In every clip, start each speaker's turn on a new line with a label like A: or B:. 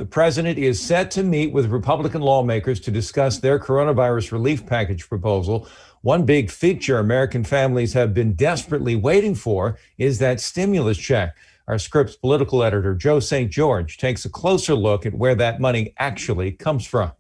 A: The president is set to meet with Republican lawmakers to discuss their coronavirus relief package proposal. One big feature American families have been desperately waiting for is that stimulus check. Our Scripps political editor, Joe St. George, takes a closer look at where that money actually comes from.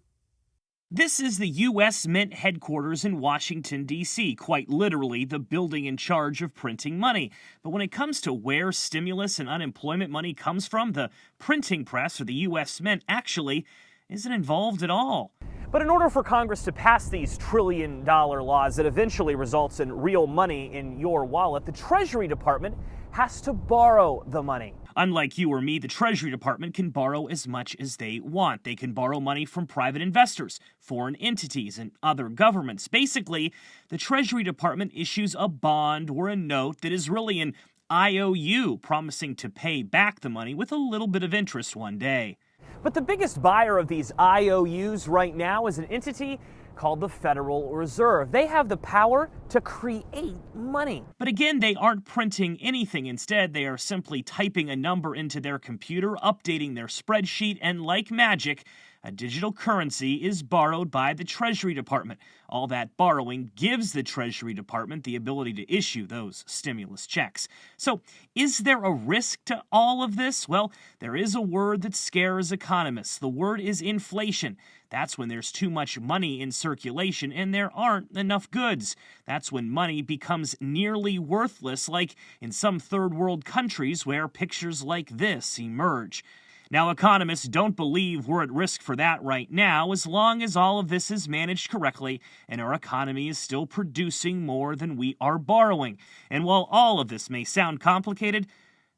B: This is the U.S. Mint headquarters in Washington, D.C., quite literally the building in charge of printing money. But when it comes to where stimulus and unemployment money comes from, the printing press, or the U.S. Mint, actually isn't involved at all. But in order for Congress to pass these trillion-dollar laws that eventually results in real money in your wallet, the Treasury Department has to borrow the money. Unlike you or me, the Treasury Department can borrow as much as they want. They can borrow money from private investors, foreign entities, and other governments. Basically, the Treasury Department issues a bond or a note that is really an IOU, promising to pay back the money with a little bit of interest one day. But the biggest buyer of these IOUs right now is an entity called the Federal Reserve. They have the power to create money. But again, they aren't printing anything. Instead, they are simply typing a number into their computer, updating their spreadsheet, and like magic, a digital currency is borrowed by the Treasury Department. All that borrowing gives the Treasury Department the ability to issue those stimulus checks. So, is there a risk to all of this? Well, there is a word that scares economists. The word is inflation. That's when there's too much money in circulation and there aren't enough goods. That's when money becomes nearly worthless, like in some third world countries where pictures like this emerge. Now, economists don't believe we're at risk for that right now, as long as all of this is managed correctly and our economy is still producing more than we are borrowing. And while all of this may sound complicated,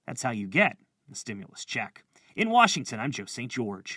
B: that's how you get the stimulus check. In Washington, I'm Joe St. George.